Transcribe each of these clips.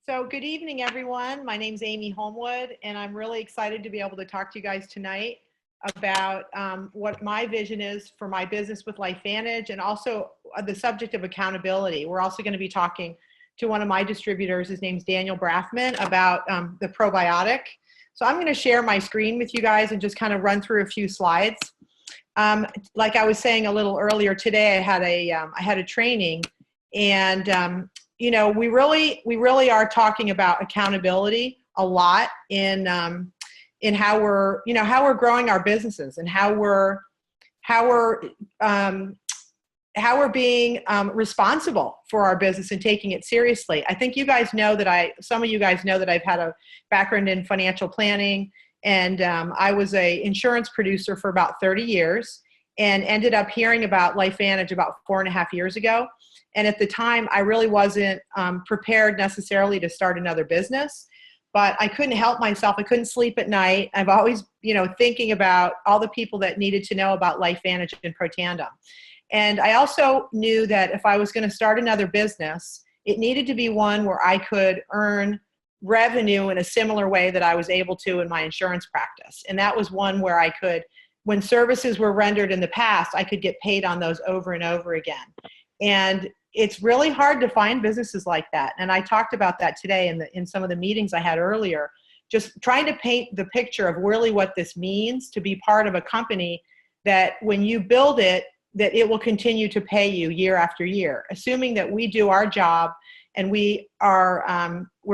So good evening, everyone. My name's Amy Holmwood, and I'm really excited to be able to talk to you guys tonight about what my vision is for my business with Lifevantage, and also the subject of accountability. We're also going to be talking to one of my distributors. His name's Daniel Brafman, about the Probiotic. So I'm going to share my screen with you guys and just kind of run through a few slides. Like I was saying a little earlier today, I had a training, and you know, we really are talking about accountability a lot in how we're growing our businesses, and how we're being responsible for our business and taking it seriously. I think you guys know that some of you guys know that I've had a background in financial planning, and I was a insurance producer for about 30 years and ended up hearing about Lifevantage about 4.5 years ago. And at the time, I really wasn't prepared necessarily to start another business, but I couldn't help myself. I couldn't sleep at night. I've always, thinking about all the people that needed to know about Lifevantage and Protandim. And I also knew that if I was going to start another business, it needed to be one where I could earn revenue in a similar way that I was able to in my insurance practice. And that was one where I could, when services were rendered in the past, I could get paid on those over and over again. And it's really hard to find businesses like that. And I talked about that today in some of the meetings I had earlier, just trying to paint the picture of really what this means to be part of a company that when you build it, that it will continue to pay you year after year, assuming that we do our job and we're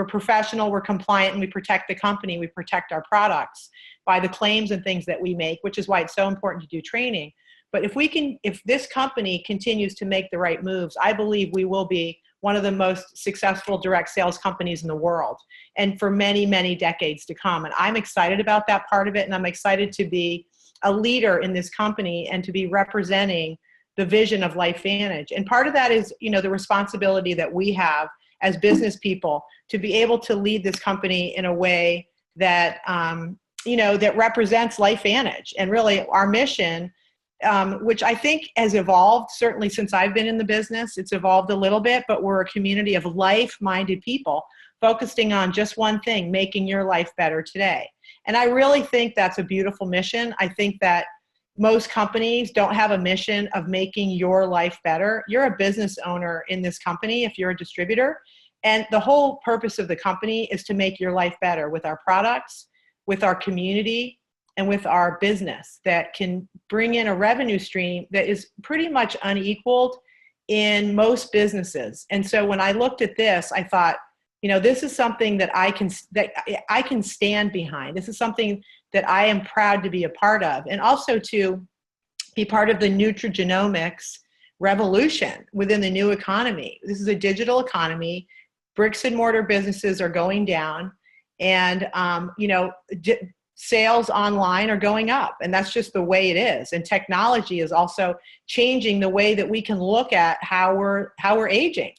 professional, we're compliant, and we protect the company, we protect our products by the claims and things that we make, which is why it's so important to do training. But if this company continues to make the right moves, I believe we will be one of the most successful direct sales companies in the world, and for many, many decades to come. And I'm excited about that part of it, and I'm excited to be a leader in this company and to be representing the vision of Lifevantage. And part of that is, the responsibility that we have as business people to be able to lead this company in a way that, that represents Lifevantage and really our mission. Which I think has evolved, certainly since I've been in the business. It's evolved a little bit, but we're a community of life-minded people focusing on just one thing: making your life better today. And I really think that's a beautiful mission. I think that most companies don't have a mission of making your life better. You're a business owner in this company if you're a distributor, and the whole purpose of the company is to make your life better with our products, with our community, and with our business that can bring in a revenue stream that is pretty much unequaled in most businesses. And so when I looked at this, I thought, this is something that I can stand behind. This is something that I am proud to be a part of, and also to be part of the nutrigenomics revolution within the new economy. This is a digital economy. Bricks and mortar businesses are going down, and sales online are going up, and that's just the way it is. And technology is also changing the way that we can look at how we're aging.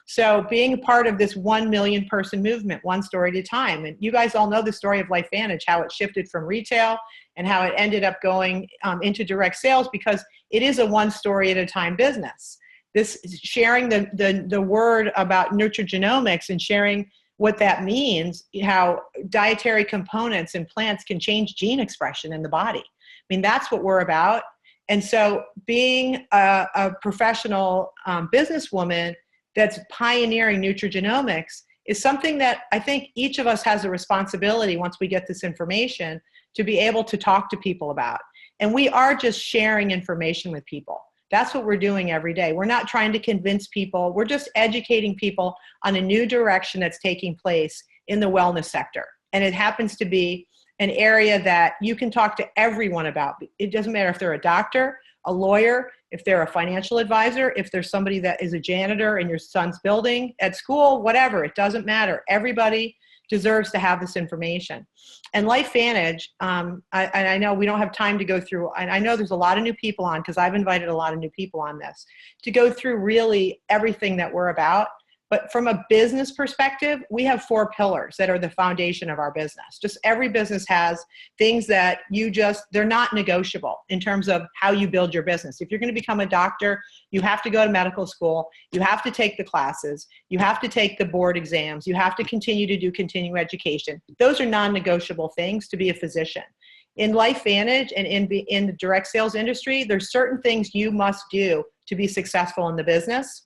So being a part of this 1 million person movement, one story at a time, and you guys all know the story of Lifevantage, how it shifted from retail and how it ended up going into direct sales, because it is a one story at a time business. This sharing the word about nutrigenomics and sharing what that means, how dietary components in plants can change gene expression in the body. I mean, that's what we're about. And so being a professional businesswoman that's pioneering nutrigenomics is something that I think each of us has a responsibility, once we get this information, to be able to talk to people about. And we are just sharing information with people. That's what we're doing every day. We're not trying to convince people. We're just educating people on a new direction that's taking place in the wellness sector. And it happens to be an area that you can talk to everyone about. It doesn't matter if they're a doctor, a lawyer, if they're a financial advisor, if there's somebody that is a janitor in your son's building, at school, whatever, it doesn't matter. Everybody deserves to have this information. And Lifevantage, I know we don't have time to go through, and I know there's a lot of new people on, because I've invited a lot of new people on this, to go through really everything that we're about. But from a business perspective, we have 4 pillars that are the foundation of our business. Just every business has things that they're not negotiable in terms of how you build your business. If you're going to become a doctor, you have to go to medical school. You have to take the classes. You have to take the board exams. You have to continue to do continuing education. Those are non-negotiable things to be a physician. In Lifevantage and in the direct sales industry, there's certain things you must do to be successful in the business.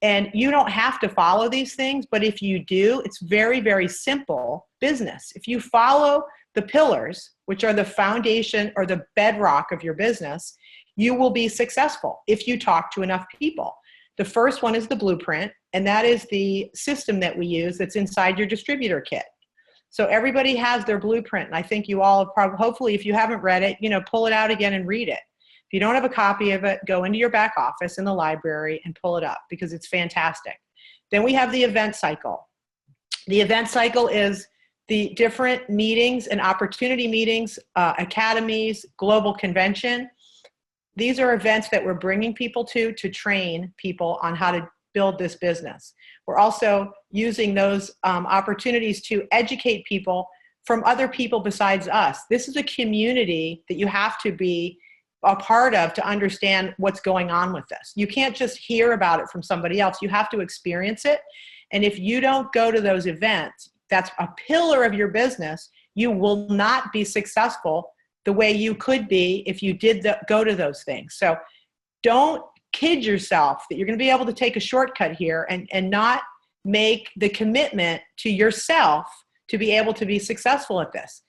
And you don't have to follow these things, but if you do, it's very, very simple business. If you follow the pillars, which are the foundation or the bedrock of your business, you will be successful if you talk to enough people. The first one is the blueprint, and that is the system that we use that's inside your distributor kit. So everybody has their blueprint, and I think you all have probably, hopefully, if you haven't read it, pull it out again and read it. If you don't have a copy of it, go into your back office in the library and pull it up because it's fantastic. Then we have the event cycle. The event cycle is the different meetings and opportunity meetings, academies, global convention. These are events that we're bringing people to train people on how to build this business. We're also using those opportunities to educate people from other people besides us. This is a community that you have to be a part of to understand what's going on with this. You can't just hear about it from somebody else. You have to experience it. And if you don't go to those events, that's a pillar of your business, you will not be successful the way you could be if you did go to those things. So don't kid yourself that you're going to be able to take a shortcut here and not make the commitment to yourself to be able to be successful at this.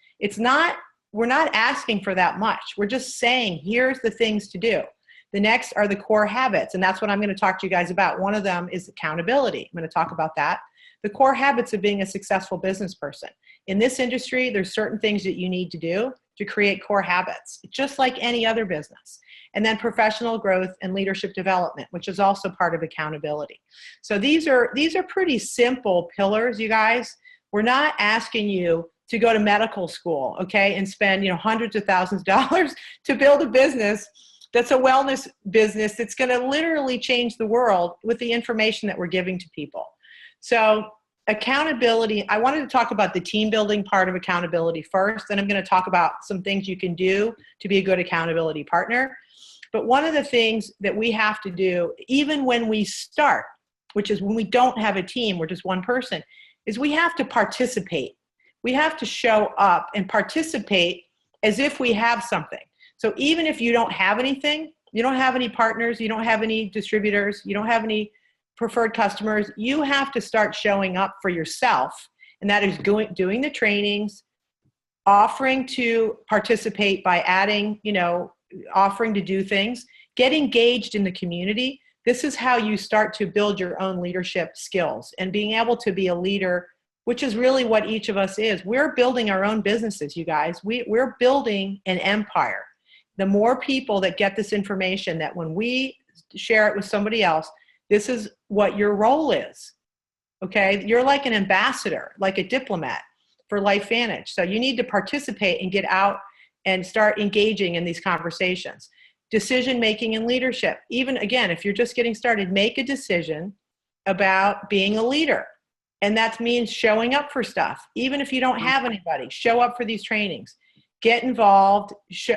We're not asking for that much. We're just saying, here's the things to do. The next are the core habits, and that's what I'm going to talk to you guys about. One of them is accountability. I'm going to talk about that. The core habits of being a successful business person. In this industry, there's certain things that you need to do to create core habits, just like any other business. And then professional growth and leadership development, which is also part of accountability. So these are pretty simple pillars, you guys. We're not asking you to go to medical school, okay, and spend hundreds of thousands of dollars to build a business that's a wellness business that's going to literally change the world with the information that we're giving to people. So accountability, I wanted to talk about the team building part of accountability first, then I'm going to talk about some things you can do to be a good accountability partner. But one of the things that we have to do, even when we start, which is when we don't have a team, we're just one person, is we have to participate. We have to show up and participate as if we have something. So even if you don't have anything, you don't have any partners, you don't have any distributors, you don't have any preferred customers, you have to start showing up for yourself. And that is doing the trainings, offering to participate by adding, offering to do things, get engaged in the community. This is how you start to build your own leadership skills and being able to be a leader, which is really what each of us is. We're building our own businesses, you guys. We're building an empire. The more people that get this information, that when we share it with somebody else, this is what your role is, okay? You're like an ambassador, like a diplomat for Lifevantage. So you need to participate and get out and start engaging in these conversations. Decision-making and leadership. Even, again, if you're just getting started, make a decision about being a leader. And that means showing up for stuff. Even if you don't have anybody, show up for these trainings. Get involved,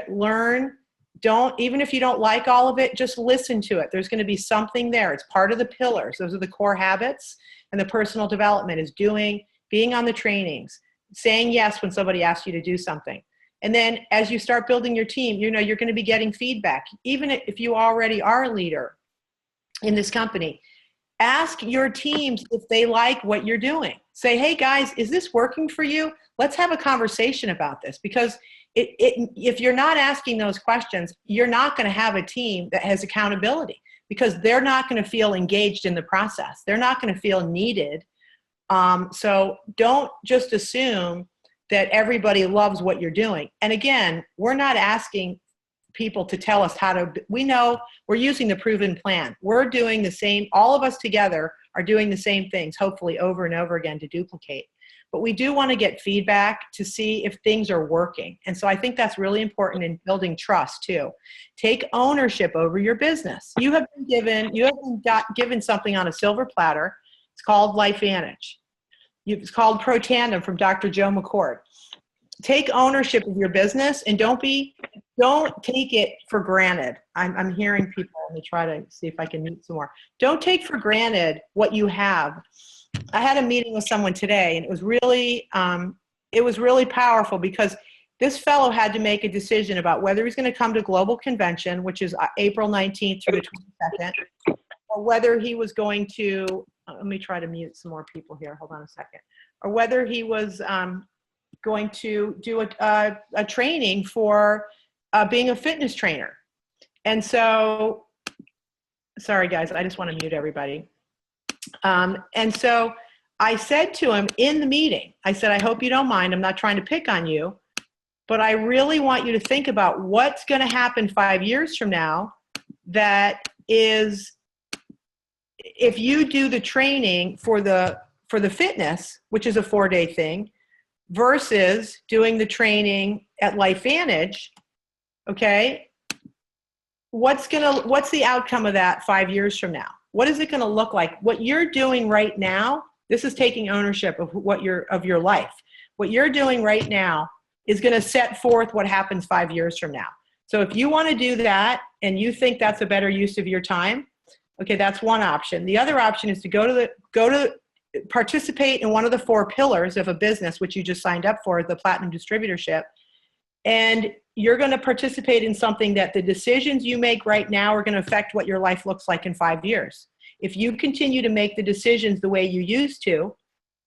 learn. Even if you don't like all of it, just listen to it. There's going to be something there. It's part of the pillars. Those are the core habits. And the personal development is being on the trainings, saying yes when somebody asks you to do something. And then as you start building your team, you're going to be getting feedback. Even if you already are a leader in this company, ask your teams if they like what you're doing. Say, hey guys, is this working for you? Let's have a conversation about this, because if you're not asking those questions, you're not going to have a team that has accountability, because they're not going to feel engaged in the process. They're not going to feel needed. So don't just assume that everybody loves what you're doing. And again, we're not asking people to tell us how to, we know we're using the proven plan. We're doing the same, all of us together are doing the same things, hopefully over and over again to duplicate. But we do want to get feedback to see if things are working. And so I think that's really important in building trust too. Take ownership over your business. You have been given something on a silver platter. It's called Lifevantage. It's called Pro Tandem from Dr. Joe McCord. Take ownership of your business and don't take it for granted. I'm hearing people. Let me try to see if I can mute some more. Don't take for granted what you have. I had a meeting with someone today, and it was really powerful because this fellow had to make a decision about whether he's going to come to Global Convention, which is April 19th through the 22nd, or whether he was going to, let me try to mute some more people here. Hold on a second. Or whether he was going to do a training for being a fitness trainer. And so, sorry guys, I just want to mute everybody. And so I said to him in the meeting, I said, I hope you don't mind. I'm not trying to pick on you, but I really want you to think about what's going to happen 5 years from now. That is, if you do the training for the fitness, which is a 4-day thing, versus doing the training at Lifevantage, okay, what's the outcome of that 5 years from now? What is it going to look like? What you're doing right now, this is taking ownership of your life. What you're doing right now is going to set forth what happens 5 years from now. So if you want to do that and you think that's a better use of your time, okay, that's one option. The other option is to go to participate in one of the 4 pillars of a business, which you just signed up for, the Platinum Distributorship. And you're going to participate in something that the decisions you make right now are going to affect what your life looks like in 5 years. If you continue to make the decisions the way you used to,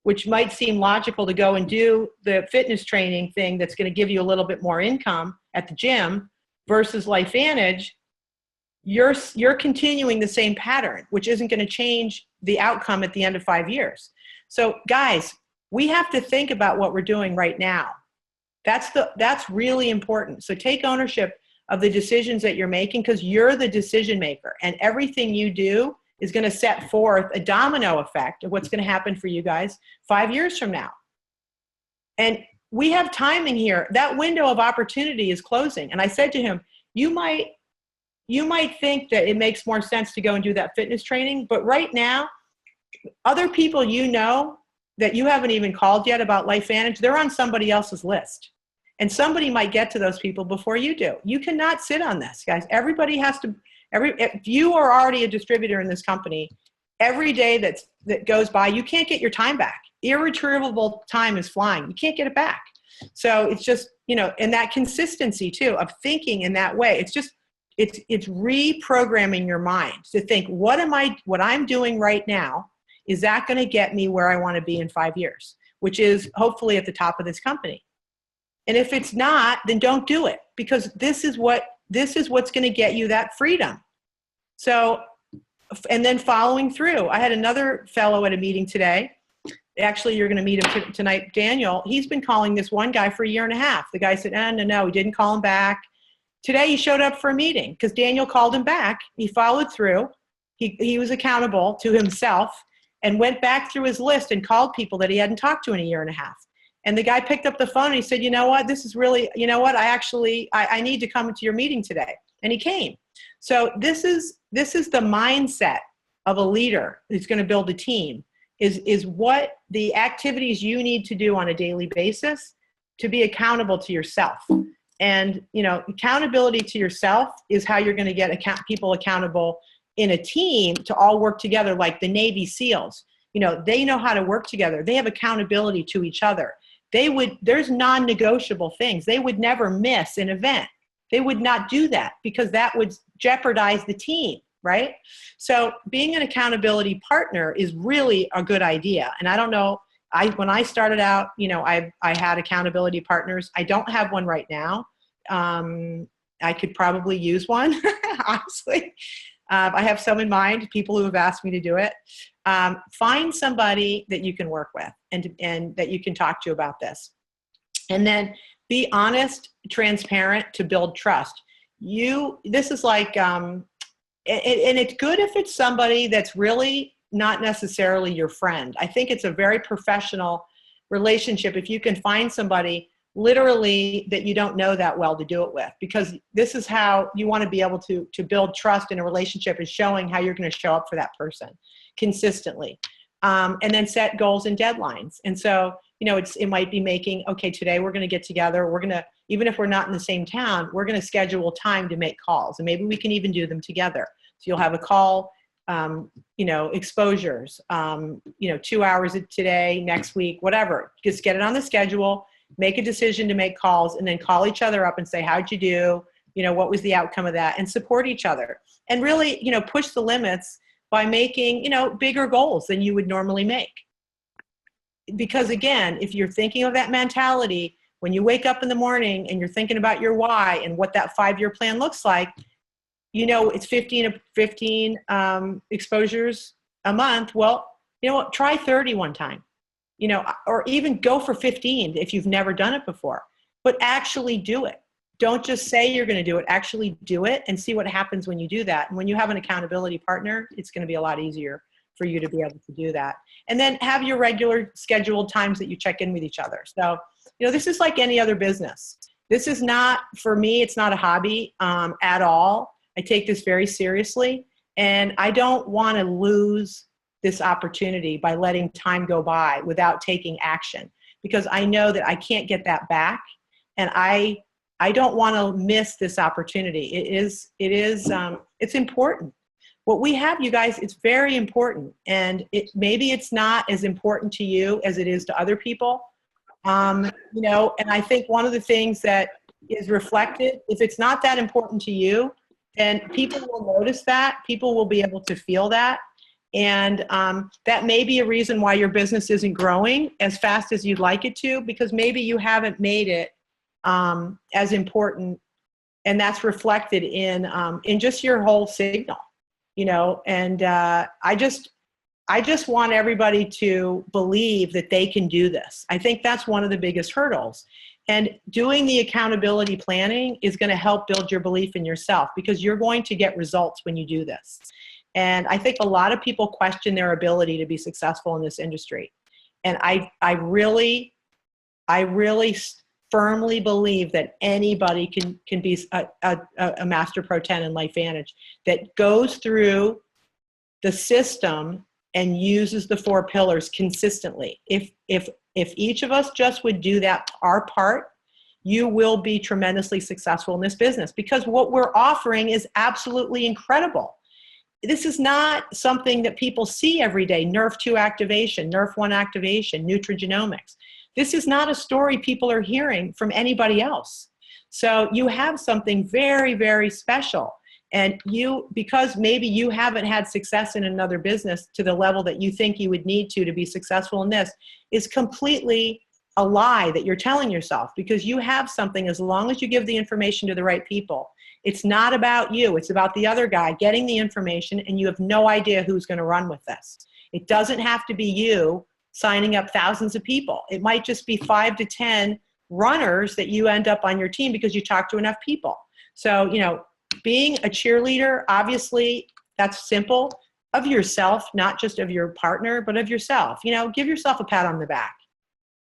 which might seem logical to go and do the fitness training thing that's going to give you a little bit more income at the gym versus Lifevantage, you're continuing the same pattern, which isn't going to change the outcome at the end of 5 years. So guys, we have to think about what we're doing right now. That's really important. So take ownership of the decisions that you're making, because you're the decision maker, and everything you do is going to set forth a domino effect of what's going to happen for you guys 5 years from now. And we have timing here. That window of opportunity is closing. And I said to him, you might think that it makes more sense to go and do that fitness training, but right now, other people you know that you haven't even called yet about Lifevantage, they're on somebody else's list. And somebody might get to those people before you do. You cannot sit on this, guys. Everybody has to, if you are already a distributor in this company, every day that goes by, you can't get your time back. Irretrievable time is flying. You can't get it back. So it's just, and that consistency too of thinking in that way. It's just, it's reprogramming your mind to think, what I'm doing right now, is that going to get me where I want to be in 5 years, which is hopefully at the top of this company. And if it's not, then don't do it, because this is what's going to get you that freedom. So, and then following through. I had another fellow at a meeting today. Actually, you're going to meet him tonight, Daniel. He's been calling this one guy for 1.5 years. The guy said, no, he didn't call him back. Today he showed up for a meeting because Daniel called him back. He followed through. He was accountable to himself and went back through his list and called people that he hadn't talked to in 1.5 years. And the guy picked up the phone and he said, you know what, this is really, I need to come to your meeting today. And he came. So this is the mindset of a leader who's going to build a team, is what the activities you need to do on a daily basis to be accountable to yourself. And, accountability to yourself is how you're going to get people accountable in a team to all work together, like the Navy SEALs. They know how to work together. They have accountability to each other. There's non-negotiable things. They would never miss an event. They would not do that because that would jeopardize the team, right? So being an accountability partner is really a good idea. And I don't know, when I started out, I had accountability partners. I don't have one right now. I could probably use one, honestly. I have some in mind, people who have asked me to do it. Find somebody that you can work with and that you can talk to about this. And then be honest, transparent to build trust. This is like, and it's good if it's somebody that's really not necessarily your friend. I think it's a very professional relationship if you can find somebody literally that you don't know that well to do it with, because this is how you want to be able to build trust in a relationship, is showing how you're going to show up for that person consistently. and then set goals and deadlines. And so, it might be making, okay, today we're going to get together. We're going to, even if we're not in the same town, we're going to schedule time to make calls, and maybe we can even do them together. So you'll have a call, exposures, 2 hours today, next week, whatever. Just get it on the schedule, make a decision to make calls, and then call each other up and say, how'd you do? What was the outcome of that? And support each other. And really, push the limits by making, bigger goals than you would normally make. Because again, if you're thinking of that mentality, when you wake up in the morning and you're thinking about your why and what that 5-year plan looks like, it's 15 exposures a month. Well, try 30 one time, or even go for 15 if you've never done it before, but actually do it. Don't just say you're going to do it, actually do it and see what happens when you do that. And when you have an accountability partner, it's going to be a lot easier for you to be able to do that. And then have your regular scheduled times that you check in with each other. So, this is like any other business. This is not, for me, it's not a hobby at all. I take this very seriously, and I don't want to lose this opportunity by letting time go by without taking action, because I know that I can't get that back. And I don't want to miss this opportunity. It's important. What we have, you guys, it's very important. And maybe it's not as important to you as it is to other people. And I think one of the things that is reflected, if it's not that important to you, then people will notice that. People will be able to feel that. And that may be a reason why your business isn't growing as fast as you'd like it to, because maybe you haven't made it as important, and that's reflected in just your whole signal, and I just want everybody to believe that they can do this. I think that's one of the biggest hurdles. And doing the accountability planning is going to help build your belief in yourself, because you're going to get results when you do this. And I think a lot of people question their ability to be successful in this industry. And I really firmly believe that anybody can be a Master Pro 10 in Lifevantage that goes through the system and uses the 4 pillars consistently. If each of us just would do that, our part, you will be tremendously successful in this business, because what we're offering is absolutely incredible. This is not something that people see every day. NRF2 activation, NRF1 activation, nutrigenomics. This is not a story people are hearing from anybody else. So you have something very, very special. And because maybe you haven't had success in another business to the level that you think you would need to be successful in this, is completely a lie that you're telling yourself, because you have something as long as you give the information to the right people. It's not about you. It's about the other guy getting the information, and you have no idea who's going to run with this. It doesn't have to be you signing up thousands of people. It might just be 5 to 10 runners that you end up on your team because you talk to enough people. So, being a cheerleader, obviously that's simple, of yourself, not just of your partner, but of yourself. Give yourself a pat on the back.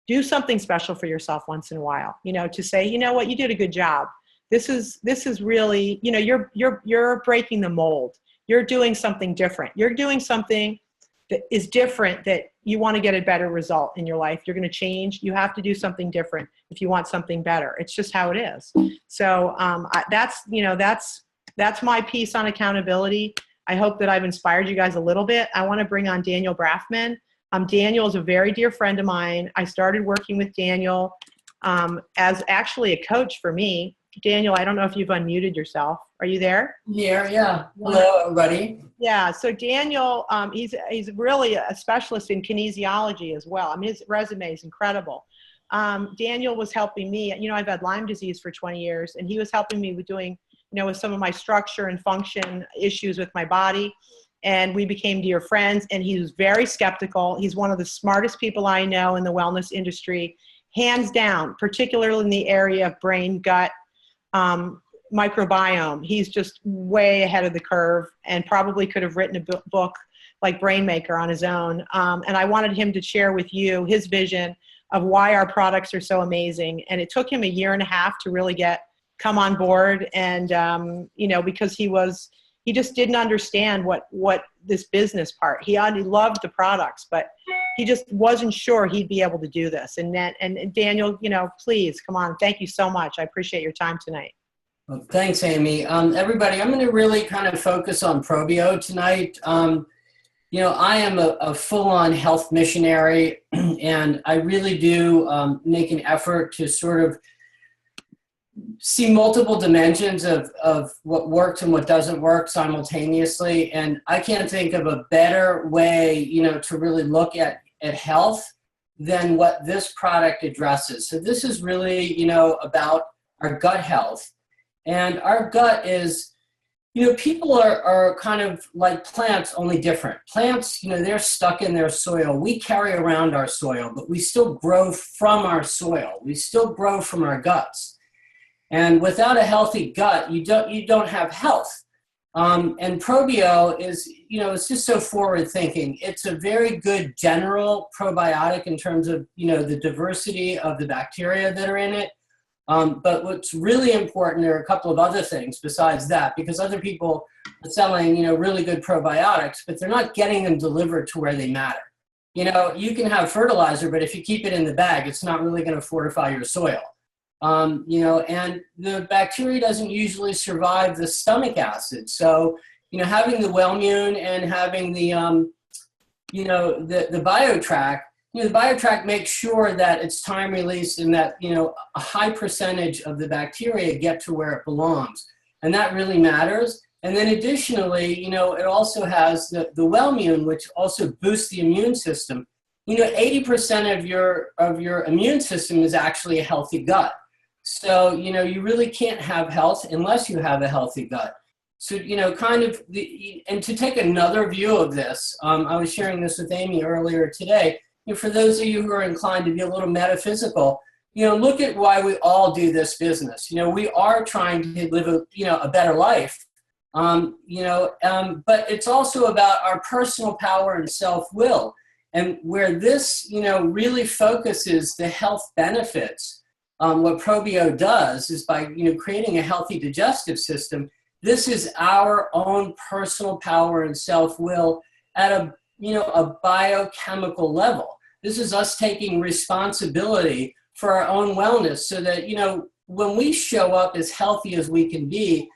Do something special for yourself once in a while, to say, what, you did a good job. This is really, you're breaking the mold. You're doing something different. You're doing something that is different, that you want to get a better result in your life. You're going to change. You have to do something different if you want something better. It's just how it is. So that's my piece on accountability. I hope that I've inspired you guys a little bit. I want to bring on Daniel Brafman. Daniel is a very dear friend of mine. I started working with Daniel as actually a coach for me. Daniel, I don't know if you've unmuted yourself. Are you there? Here, yeah. Hello, everybody. Yeah, so Daniel, he's really a specialist in kinesiology as well. I mean, his resume is incredible. Daniel was helping me. I've had Lyme disease for 20 years, and he was helping me with doing, with some of my structure and function issues with my body. And we became dear friends, and he was very skeptical. He's one of the smartest people I know in the wellness industry, hands down, particularly in the area of brain, gut, microbiome. He's just way ahead of the curve, and probably could have written a book like Brainmaker on his own. And I wanted him to share with you his vision of why our products are so amazing. And it took him 1.5 years to really come on board. And, because he was he just didn't understand what this business part. He loved the products, but he just wasn't sure he'd be able to do this. And Daniel, please come on. Thank you so much. I appreciate your time tonight. Well, thanks, Amy. Everybody, I'm going to really kind of focus on Probio tonight. I am a full-on health missionary, and I really do make an effort to sort of see multiple dimensions of what works and what doesn't work simultaneously. And I can't think of a better way, to really look at health than what this product addresses. So this is really, about our gut health. And our gut is, people are kind of like plants, only different. Plants, they're stuck in their soil. We carry around our soil, but we still grow from our soil. We still grow from our guts. And without a healthy gut, you don't have health. And Probio is, it's just so forward thinking. It's a very good general probiotic in terms of, the diversity of the bacteria that are in it. But what's really important are a couple of other things besides that, because other people are selling, really good probiotics, but they're not getting them delivered to where they matter. You can have fertilizer, but if you keep it in the bag, it's not really going to fortify your soil. And the bacteria doesn't usually survive the stomach acid. So, having the Wellmune and having the BioTrack, the BioTrack makes sure that it's time released and that, a high percentage of the bacteria get to where it belongs. And that really matters. And then additionally, it also has the Wellmune, which also boosts the immune system. 80% of your immune system is actually a healthy gut. So, you really can't have health unless you have a healthy gut. So, and to take another view of this, I was sharing this with Amy earlier today. For those of you who are inclined to be a little metaphysical, look at why we all do this business. We are trying to live a better life, but it's also about our personal power and self-will. And where this, really focuses the health benefits, what Probio does is by, creating a healthy digestive system, this is our own personal power and self-will at a biochemical level. This is us taking responsibility for our own wellness so that, when we show up as healthy as we can be,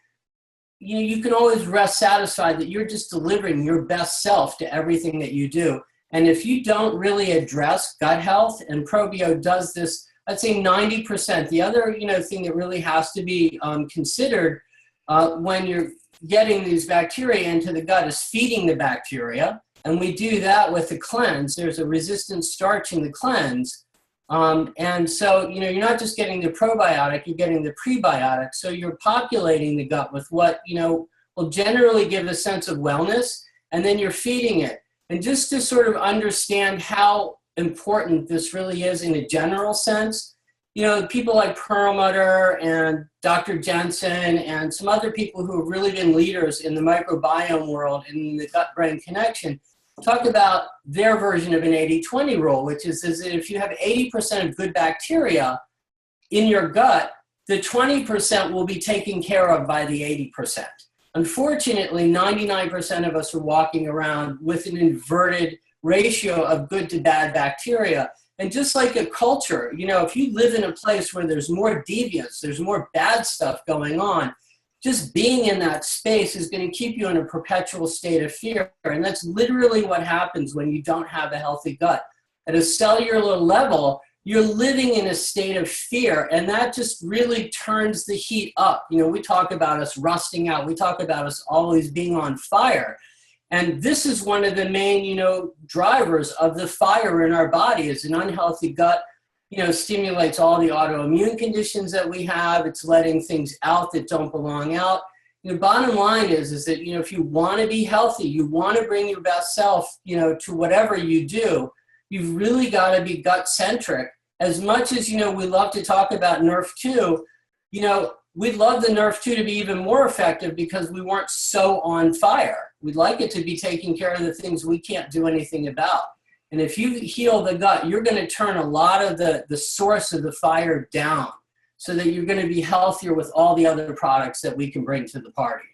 you can always rest satisfied that you're just delivering your best self to everything that you do. And if you don't really address gut health, and Probio does this, I'd say 90%. The other, thing that really has to be considered when you're getting these bacteria into the gut is feeding the bacteria. And we do that with the cleanse. There's a resistant starch in the cleanse. And so, you're not just getting the probiotic, you're getting the prebiotic. So you're populating the gut with what, will generally give a sense of wellness, and then you're feeding it. And just to sort of understand how important this really is in a general sense, people like Perlmutter and Dr. Jensen and some other people who have really been leaders in the microbiome world and in the gut-brain connection talk about their version of an 80-20 rule, which is that if you have 80% of good bacteria in your gut, the 20% will be taken care of by the 80%. Unfortunately, 99% of us are walking around with an inverted ratio of good to bad bacteria. And just like a culture, if you live in a place where there's more deviance, there's more bad stuff going on, just being in that space is going to keep you in a perpetual state of fear. And that's literally what happens when you don't have a healthy gut. At a cellular level, you're living in a state of fear, and that just really turns the heat up. We talk about us rusting out. We talk about us always being on fire. And this is one of the main, drivers of the fire in our body is an unhealthy gut, stimulates all the autoimmune conditions that we have. It's letting things out that don't belong out. Bottom line is that, if you want to be healthy, you want to bring your best self, to whatever you do, you've really got to be gut-centric. As much as, we love to talk about Nerf 2, we'd love the Nerf 2 to be even more effective because we weren't so on fire. We'd like it to be taking care of the things we can't do anything about. And if you heal the gut, you're going to turn a lot of the source of the fire down so that you're going to be healthier with all the other products that we can bring to the party.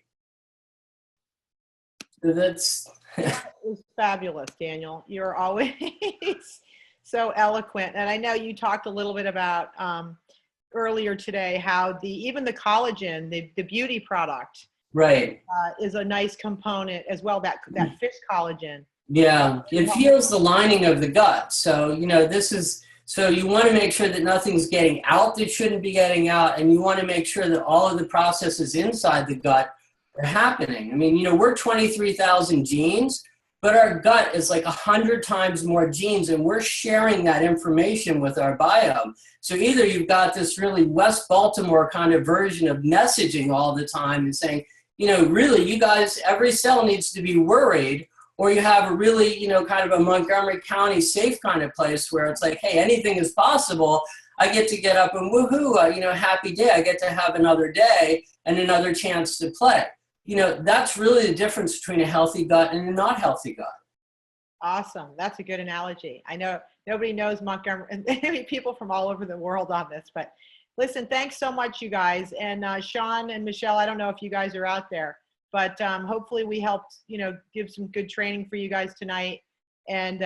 That's That is fabulous, Daniel. You're always so eloquent. And I know you talked a little bit about earlier today how even the collagen, the beauty product, right. is a nice component as well. That fish collagen. Yeah, it feels the lining of the gut. So, so you want to make sure that nothing's getting out that shouldn't be getting out, and you want to make sure that all of the processes inside the gut are happening. I mean, we're 23,000 genes, but our gut is like 100 times more genes, and we're sharing that information with our biome. So either you've got this really West Baltimore kind of version of messaging all the time and saying, really, you guys, every cell needs to be worried, or you have a really, kind of a Montgomery County safe kind of place where it's like, hey, anything is possible. I get to get up and woohoo, happy day. I get to have another day and another chance to play. That's really the difference between a healthy gut and a not healthy gut. Awesome. That's a good analogy. I know nobody knows Montgomery, and people from all over the world on this, but listen, thanks so much, you guys. And Shawn and Michelle, I don't know if you guys are out there, but hopefully we helped, give some good training for you guys tonight. And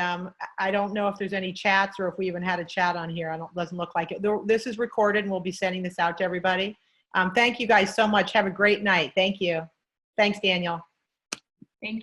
I don't know if there's any chats or if we even had a chat on here. Doesn't look like it. This is recorded and we'll be sending this out to everybody. Thank you guys so much. Have a great night. Thank you. Thanks, Daniel. Thank you.